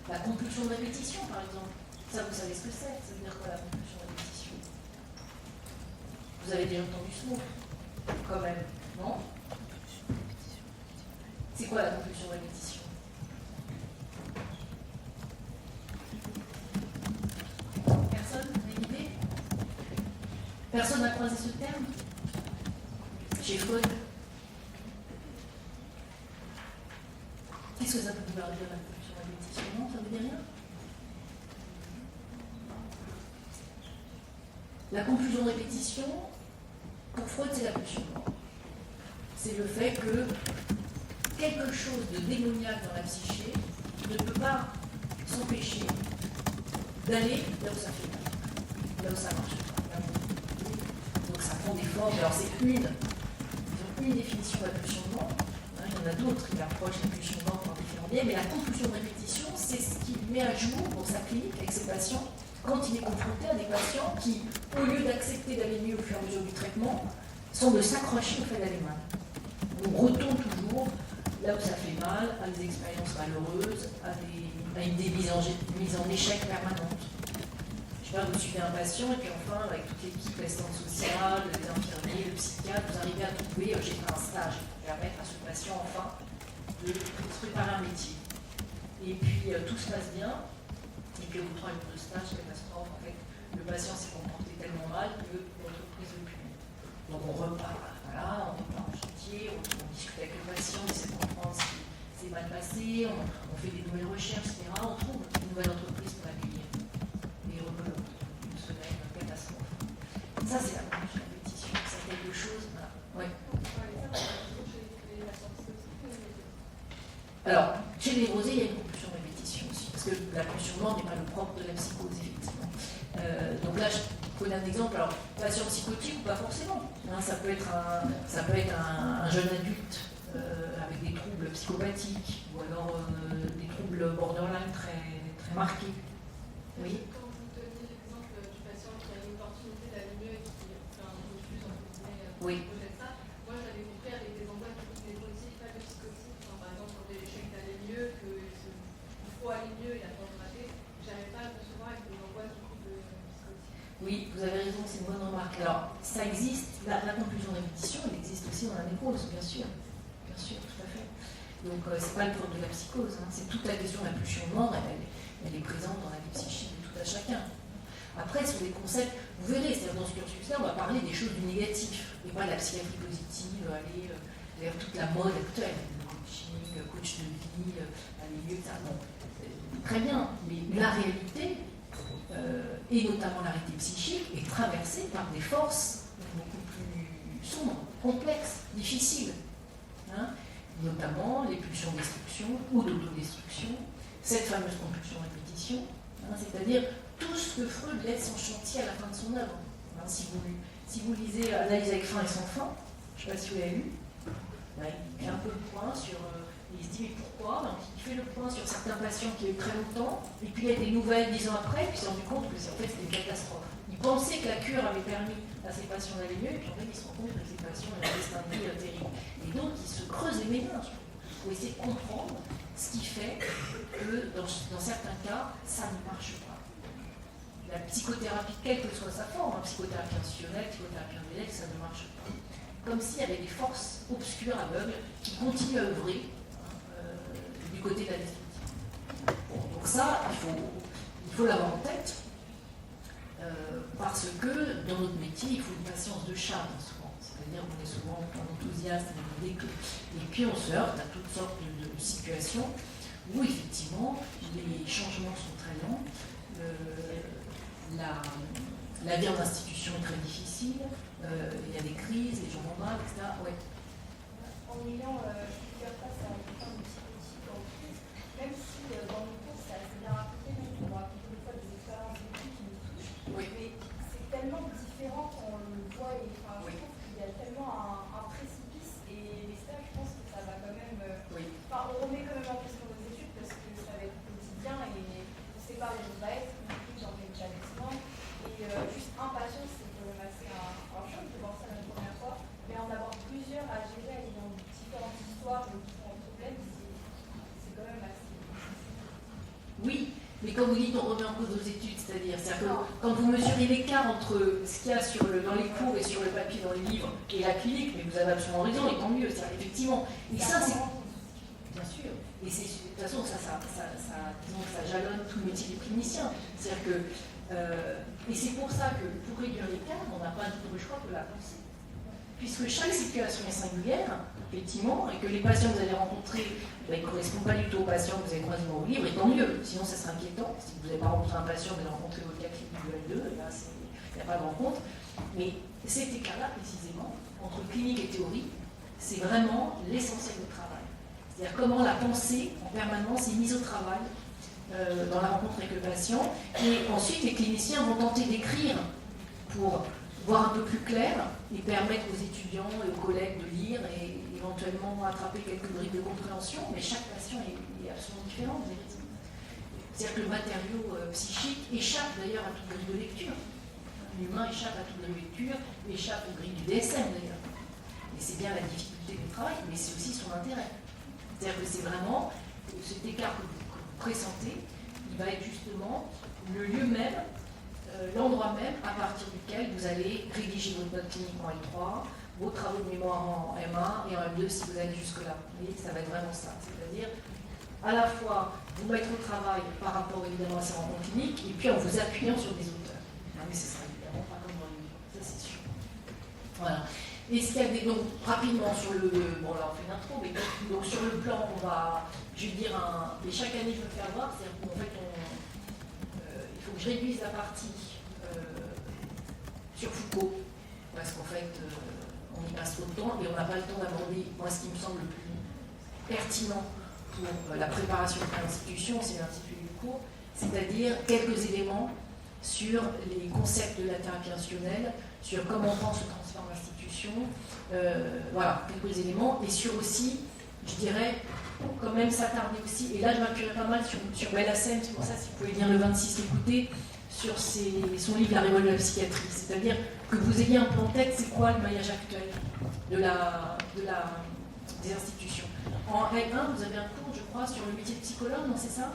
La compulsion de répétition, par exemple, ça vous savez ce que c'est, ça veut dire quoi la compulsion de répétition? Vous avez déjà entendu ce mot, quand même, non? C'est quoi la compulsion de répétition? Personne n'a une idée? Personne n'a croisé ce terme? Chez Freud? Qu'est-ce que ça peut vouloir dire la compulsion de répétition? Non, ça ne veut dire rien? La compulsion de répétition, pour Freud, c'est la pulsion. C'est le fait que quelque chose de démoniaque dans la psyché ne peut pas s'empêcher d'aller là où ça fait mal, là où ça marche pas. Donc ça prend des formes. Alors c'est une définition de la pulsion de mort. Il y en a d'autres qui approchent la pulsion de mort par différents biais, mais la compulsion de répétition, c'est ce qu'il met à jour dans sa clinique avec ses patients quand il est confronté à des patients qui, au lieu d'accepter d'aller mieux au fur et à mesure du traitement, semblent s'accrocher au fait d'aller mal. On retourne toujours là où ça fait mal, à des expériences malheureuses, à une mise en échec permanente. Je sais pas, vous suivez un patient et puis enfin, avec toute l'équipe, l'assistante sociale, les infirmiers, le psychiatre, vous arrivez à trouver, j'ai fait un stage pour permettre à ce patient enfin de se préparer un métier. Et puis tout se passe bien, et puis au bout de 3 jours de stage, catastrophe, en fait, le patient s'est comporté tellement mal que l'entreprise ne plus. Donc on repart, voilà, on repart en chantier, on discute avec le patient, on essaie de comprendre ce qui s'est mal passé, on fait des nouvelles recherches, etc. On trouve une nouvelle entreprise pour l'accueillir. Et rebelote, une semaine, une catastrophe. Ça, c'est la compulsion de répétition, c'est quelque chose. Voilà. Ouais. Alors, chez les névrosés, il y a une compulsion de répétition aussi, parce que la pulsion de mort n'est pas le propre de la psychose, effectivement. Donc là, je prenais un exemple, alors, patient psychotique ou pas forcément. Hein, ça peut être un jeune adulte avec des troubles psychopathiques, ou alors des troubles borderline très, très marqués. Oui. Quand vous donniez l'exemple du patient qui a l'opportunité d'aller mieux et qui fait un refus, en guillemets, oui. projette ça, moi je l'avais compris avec des angoisses névrotiques, pas de psychotiques. Par exemple, quand l'échec d'aller mieux, qu'il faut aller mieux et la porte ratée, j'arrive pas à concevoir avec des angoisses de psychotique. Oui, vous avez raison, c'est une bonne remarque. Alors, ça existe, la compulsion de répétition, elle existe aussi dans la névrose, bien sûr. Bien sûr, tout à fait. Donc, c'est pas le propre de la psychose, hein. C'est toute la question de la pulsion de mort, elle est présente dans la vie psychique de tout à chacun. Après, sur les concepts, vous verrez, c'est-à-dire dans ce cursus-là, on va parler des choses du négatif, et pas de la psychiatrie positive, aller vers toute la mode actuelle, le coaching, coach de vie, aller mieux, ça. Bon, très bien, mais la réalité, et notamment la réalité psychique, est traversée par des forces beaucoup plus sombres, complexes, difficiles. Hein, notamment les pulsions de destruction ou d'autodestruction, cette fameuse compulsion de répétition, hein, c'est-à-dire tout ce que Freud laisse en chantier à la fin de son œuvre. Hein, si vous lisez Analyse avec fin et sans fin, je ne sais pas si vous l'avez lu, ben, il fait un peu le point sur... il se dit mais pourquoi? Donc, il fait le point sur certains patients qui ont eu très longtemps, et puis il y a des nouvelles 10 ans après, et puis il s'est rendu compte que en fait c'était une catastrophe. Il pensait que la cure avait permis à ces patients d'aller mieux, et puis en fait il se rend compte que ces patients avaient un destin de vie terrible. Et donc il se creuse les méninges pour essayer de comprendre ce qui fait que dans certains cas, ça ne marche pas. La psychothérapie, quelle que soit sa forme, hein, psychothérapie institutionnelle, psychothérapie individuelle, ça ne marche pas. Comme s'il y avait des forces obscures, aveugles, qui continuent à œuvrer du côté de la destruction. Bon, donc ça, il faut l'avoir en tête, parce que dans notre métier, il faut une patience de chat, souvent. C'est-à-dire qu'on est souvent enthousiaste à l'idée que... Et puis on se heurte à toutes sortes de situations où effectivement les changements sont très lents, la vie en institution est très difficile, il y a des crises, les gens vont mal, etc. Ouais. En ayant plusieurs face à plein de psychotiques en crise, même si dans nos cours c'est assez bien raconté, donc on va raconter des fois des expériences vécues qui nous touchent, Oui. mais c'est tellement différent quand on le voit, et enfin, Oui. je trouve qu'il y a tellement un précipice, et les stages, je pense que ça va quand même. Oui. Enfin, on remet quand même en question nos études parce que ça va être quotidien et on ne sait pas où on va être, j'en ai déjà l'exemple. Et juste impatience, c'est quand même assez un choc de voir ça la première fois, mais en avoir plusieurs à gérer ayant différentes histoires ou différents problèmes, c'est quand même assez. Oui, mais quand vous dites on remet en cause nos études, c'est-à-dire que quand vous mesurez l'écart entre ce qu'il y a dans les cours et sur le papier dans les livres et la clinique, mais vous avez absolument raison, et tant mieux, effectivement. Et ça, c'est. Bien sûr. Et de toute façon, disons que ça jalonne tout le métier du clinicien. C'est-à-dire que. Et c'est pour ça que pour réduire l'écart, on n'a pas d'autre choix que la pensée. Puisque chaque situation est singulière, effectivement, et que les patients que vous allez rencontrer ne correspondent pas du tout aux patients que vous avez croisés dans vos livres, et tant mieux, sinon ça serait inquiétant. Si vous n'avez pas rencontré un patient, vous allez rencontrer votre cas clinique du L2, et là, il n'y a pas de rencontre. Mais cet écart-là, précisément, entre clinique et théorie, c'est vraiment l'essentiel du travail. C'est-à-dire comment la pensée, en permanence, est mise au travail dans la rencontre avec le patient, et ensuite les cliniciens vont tenter d'écrire pour voir un peu plus clair et permettre aux étudiants et aux collègues de lire et éventuellement attraper quelques briques de compréhension, mais chaque patient est absolument différent. C'est-à-dire que le matériau psychique échappe d'ailleurs à toute grille de lecture. L'humain échappe à toute grille de lecture, échappe aux grilles du DSM d'ailleurs. Et c'est bien la difficulté du travail, mais c'est aussi son intérêt. C'est-à-dire que c'est vraiment cet écart que vous pressentez, il va être justement le lieu même, l'endroit même à partir duquel vous allez rédiger votre note clinique en L3, vos travaux de mémoire en M1 et en M2 si vous allez jusque-là. Vous voyez, ça va être vraiment ça. C'est-à-dire, à la fois, vous mettre au travail par rapport évidemment à ces rencontres cliniques et puis en vous appuyant sur des auteurs. Mais ce sera évidemment pas comme dans le livre, ça c'est sûr. Voilà. Et ce qu'il y a des, donc, rapidement sur le. Bon, là on fait une intro, mais donc sur le plan, on va. Je vais dire et chaque année je me fais avoir, c'est-à-dire qu'en fait, il faut que je réduise la partie sur Foucault, parce qu'en fait, on y passe trop de temps et on n'a pas le temps d'aborder, moi, ce qui me semble le plus pertinent pour la préparation de l'institution, c'est l'intitulé du cours, c'est-à-dire quelques éléments sur les concepts de la thérapie institutionnelle, sur comment on se transforme l'institution, voilà, quelques éléments, et sur aussi, je dirais, quand même s'attarder aussi, et là je m'appuierai pas mal sur Belhassem, c'est pour ça si vous pouvez lire le 26, écoutez, sur son livre La révolte de la psychiatrie, c'est-à-dire que vous ayez un peu en tête c'est quoi le maillage actuel des institutions. En règle 1, vous avez un cours, je crois, sur le métier de psychologue, non c'est ça?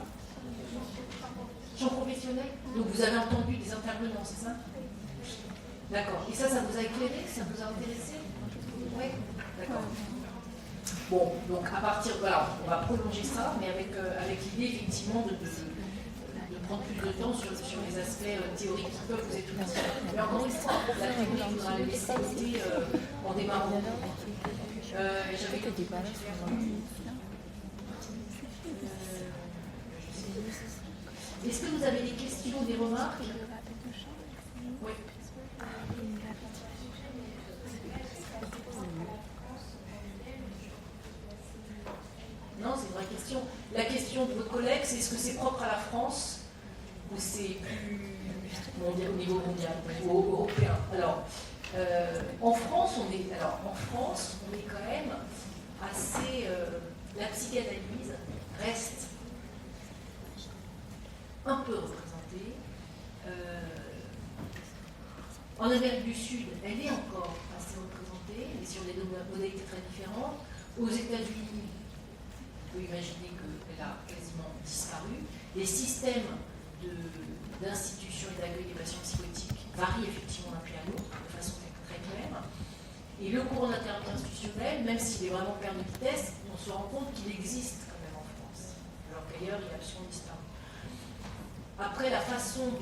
Champ professionnel. Donc vous avez entendu des intervenants, c'est ça? D'accord. Et ça vous a éclairé? Ça vous a intéressé? Oui. D'accord. Bon, donc à partir, voilà, on va prolonger ça, mais avec l'idée effectivement de prendre plus de temps sur les aspects théoriques qui peuvent vous être utiles. Mais encore une fois, la théorie, il faudra la laisser côté en démarrant. J'avais que des pages. Est-ce que vous avez des questions, des remarques? Oui. Non, c'est une vraie question. La question de votre collègue, c'est est-ce que c'est propre à la France ou c'est plus mondial, au niveau mondial ou européen? Alors, en France, on est quand même assez. La psychanalyse reste un peu représentée. En Amérique du Sud, elle est encore assez représentée, mais sur des modalités très différentes. Aux États-Unis, on peut imaginer qu'elle a quasiment disparu. Les systèmes d'institution et d'accueil des patients psychotiques varient effectivement d'un pays à l'autre, de façon très claire. Et le courant de la thérapie institutionnelle, même s'il est vraiment perte de vitesse, on se rend compte qu'il existe quand même en France, alors qu'ailleurs il est absolument disparu. Après, la façon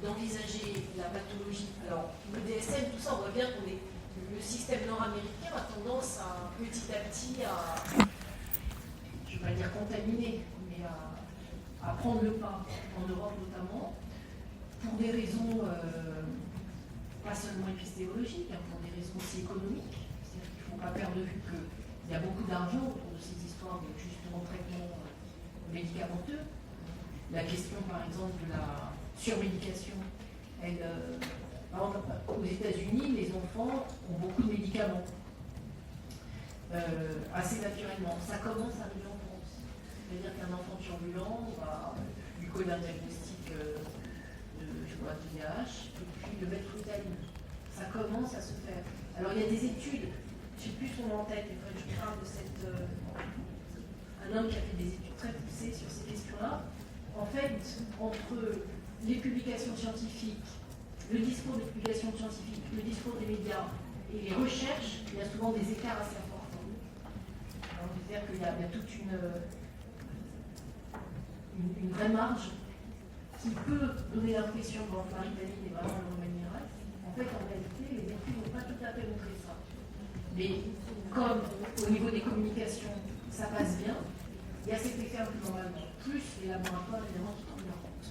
d'envisager la pathologie, alors le DSM, tout ça, on voit bien que le système nord-américain a tendance à petit à petit à, je ne vais pas dire contaminer, mais à prendre le pas, en Europe notamment, pour des raisons pas seulement épistéologiques, hein, pour des raisons aussi économiques. C'est-à-dire qu'il ne faut pas perdre de vue qu'il y a beaucoup d'argent autour de ces histoires de justement traitement médicamenteux. La question, par exemple, de la surmédication, elle, par exemple, aux États-Unis, les enfants ont beaucoup de médicaments, assez naturellement. Ça commence à arriver en France. C'est-à-dire qu'un enfant turbulent, on va lui coller un diagnostic de TDAH, et puis le mettre sous Ritaline. Ça commence à se faire. Alors il y a des études, je ne sais plus son nom en tête, mais je parle de un homme qui a fait des études très poussées sur ces questions-là. En fait, entre les publications scientifiques, le discours des publications scientifiques, le discours des médias et les recherches, il y a souvent des écarts assez importants. C'est-à-dire qu'il y a toute une vraie marge qui peut donner l'impression que la Ritaline est vraiment le remède miracle. En fait, en réalité, les études n'ont pas tout à fait montré ça. Mais comme au niveau des communications, ça passe bien, il y a cet effet un peu normalement. Plus les laboratoires, évidemment, qui prennent leur compte.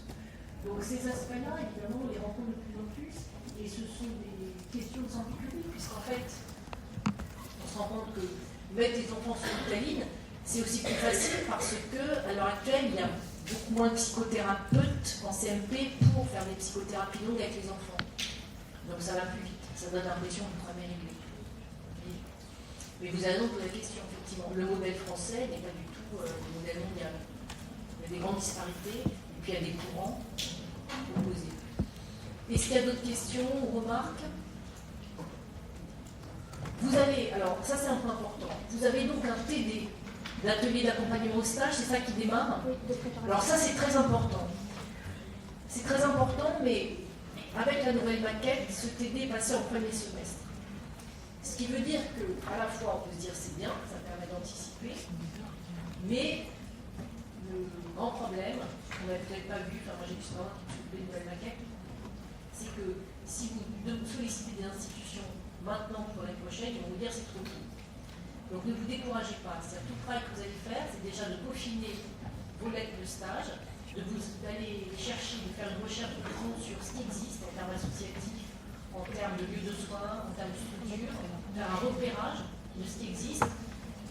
Donc ces aspects-là, évidemment, on les rencontre de plus en plus, et ce sont des questions de santé publique, puisqu'en fait, on se rend compte que mettre les enfants sur Ritaline, c'est aussi plus facile parce qu'à l'heure actuelle, il y a beaucoup moins de psychothérapeutes en CMP pour faire des psychothérapies longues avec les enfants. Donc ça va plus vite, ça donne l'impression de travailler réglé. Mais vous avez donc la question, effectivement. Le modèle français n'est pas du tout le modèle mondial. Il y a des grandes disparités, et puis il y a des courants opposés. Est-ce qu'il y a d'autres questions ou remarques? Vous avez, alors ça c'est un point important, vous avez donc un TD, l'atelier d'accompagnement au stage, c'est ça qui démarre. Alors ça c'est très important. C'est très important, mais avec la nouvelle maquette, ce TD est passé en premier semestre. Ce qui veut dire qu'à la fois on peut se dire c'est bien, ça permet d'anticiper, mais le grand problème, on n'avait peut-être pas vu, enfin moi j'ai vu ça qui s'occupe des nouvelles maquettes, c'est que si vous sollicitez des institutions maintenant pour l'année prochaine, ils vont vous dire c'est trop tôt. Donc ne vous découragez pas. C'est-à-dire tout le travail que vous allez faire, c'est déjà de peaufiner vos lettres de stage, d'aller chercher, de faire une recherche de fond sur ce qui existe en termes associatifs, en termes de lieux de soins, en termes de structure, faire un repérage de ce qui existe.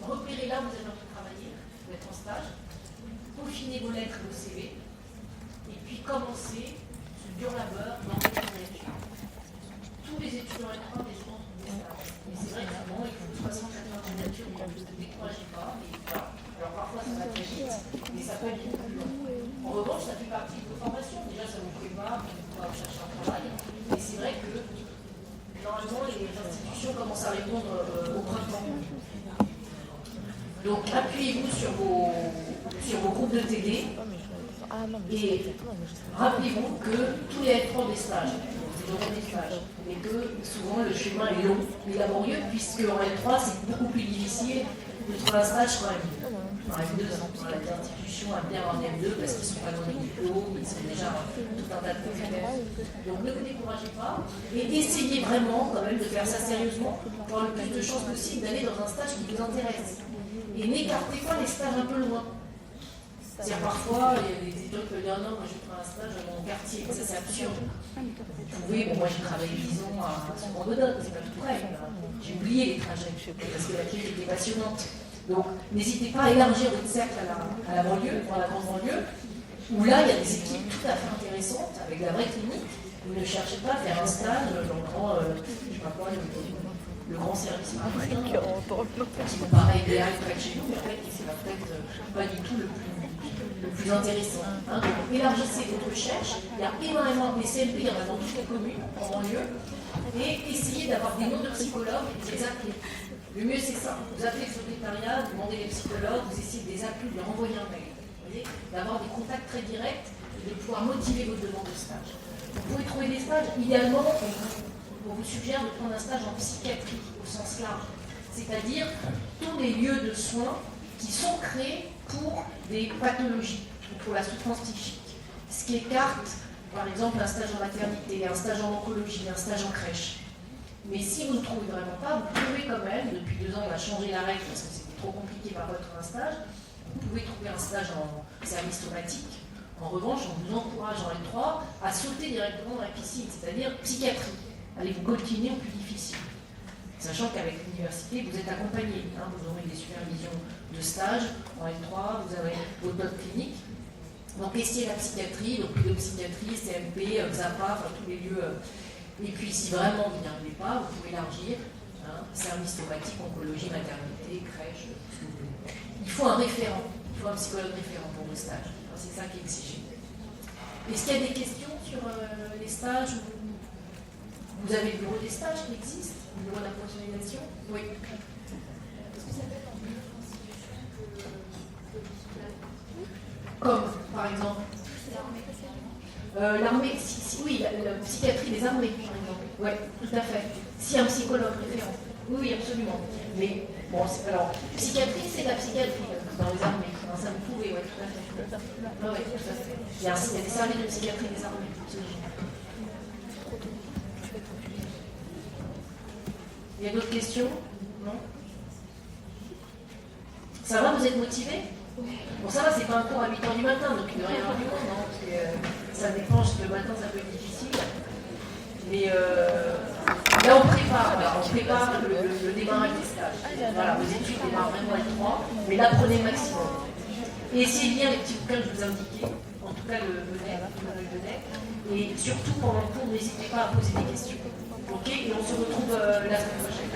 Repérez là où vous avez envie de travailler, vous êtes en stage, peaufiner vos lettres et vos CV, et puis commencer ce dur labeur dans les candidatures. Tous les étudiants L3 des gens sont des stages. Mais c'est vrai que souvent, il faut 60-80 candidatures, donc ne vous découragez pas. Mais voilà. Alors parfois, ça va très vite, mais ça peut être beaucoup plus long. En revanche, ça fait partie de vos formations. Déjà, ça vous prépare pour pouvoir chercher un travail. Mais c'est vrai que, normalement, les institutions commencent à répondre au printemps. Donc, appuyez-vous sur vos groupes de TD et rappelez-vous que tous les L3 des stages, et que souvent le chemin est long et laborieux, puisque en L3 c'est beaucoup plus difficile de trouver un stage qu'en M2. En M2, les institutions aiment bien en M2 parce qu'ils sont pas dans les diplômes, ils sont déjà tout un tas de critères. Donc ne vous découragez pas et essayez vraiment quand même de faire ça sérieusement pour avoir le plus de chances possible d'aller dans un stage qui vous intéresse. Et n'écartez pas les stages un peu loin. C'est-à-dire parfois, il y a des étudiants qui peuvent dire non, moi je vais faire un stage dans mon quartier, ça c'est absurde. Vous pouvez, bon, moi j'ai travaillé 10 ans à Saint-Mandonne, c'est pas tout près. J'ai oublié les trajets parce que la crise était passionnante. Donc n'hésitez pas à élargir votre cercle à la banlieue, dans la grande banlieue, où là il y a des équipes tout à fait intéressantes avec la vraie clinique. Vous ne cherchez pas à faire un stage dans le grand, je sais pas quoi, le grand service maritime, qui vous paraît idéal près de chez nous, mais en fait c'est peut-être pas du tout le plus intéressant. Hein. Donc élargissez votre recherche, il y a énormément des CMP, il y en a dans toutes les communes, en banlieue, et essayez d'avoir des noms de psychologues et de les appeler. Le mieux c'est ça, vous appelez le secrétariat, vous demandez les psychologues, vous essayez de les appeler, de leur envoyer un mail, d'avoir des contacts très directs et de pouvoir motiver votre demande de stage. Vous pouvez trouver des stages, idéalement, on vous suggère de prendre un stage en psychiatrie au sens large, c'est-à-dire tous les lieux de soins qui sont créés pour des pathologies, pour la souffrance psychique. Ce qui écarte, par exemple, un stage en maternité, un stage en oncologie, un stage en crèche. Mais si vous ne trouvez vraiment pas, vous pouvez quand même, depuis 2 ans on a changé la règle parce que c'était trop compliqué par votre un stage, vous pouvez trouver un stage service somatique. En revanche, on vous encourage en L3 à sauter directement dans la piscine, c'est-à-dire psychiatrie. Allez vous coltiner au plus difficile. Sachant qu'avec l'université, vous êtes accompagné. Hein, vous aurez des supervisions de stage en L3, vous avez votre note clinique. Donc, essayez la psychiatrie, donc pédopsychiatrie, CMP, XAPA, enfin tous les lieux. Et puis, si vraiment vous n'y arrivez pas, vous pouvez élargir. Hein, service somatique, oncologie, maternité, crèche, ce que vous voulez. Il faut un référent, il faut un psychologue référent pour vos stages. Enfin, c'est ça qui est exigé. Est-ce qu'il y a des questions sur les stages? Vous avez le bureau des stages qui existe, le bureau de la professionnalisation? Oui. Est-ce que ça peut être en plus institution que Comme, par exemple l'armée, oui, la psychiatrie des armées, par exemple. Oui, tout à fait. Si un psychologue référent. Oui, absolument. Mais, bon, alors, psychiatrie, c'est la psychiatrie dans les armées. Hein, ça vous pouvez, oui, tout à fait. Oui, tout à fait. Il y a des services de psychiatrie des armées, absolument. Il y a d'autres questions? Non? Ça va, vous êtes motivés? Bon, ça va, c'est pas un cours à 8h du matin, donc il ne doit rien avoir du monde, hein, parce que ça déclenche le matin, ça peut être difficile. Mais là, on prépare le démarrage des stages. Voilà, vos études démarrent vraiment à 3, mais là, prenez le maximum. Et essayez bien les petits bouquins que je vous ai indiqués, en tout cas le NEC, et surtout pendant le cours, n'hésitez pas à poser des questions. Ok, et on se retrouve la semaine prochaine.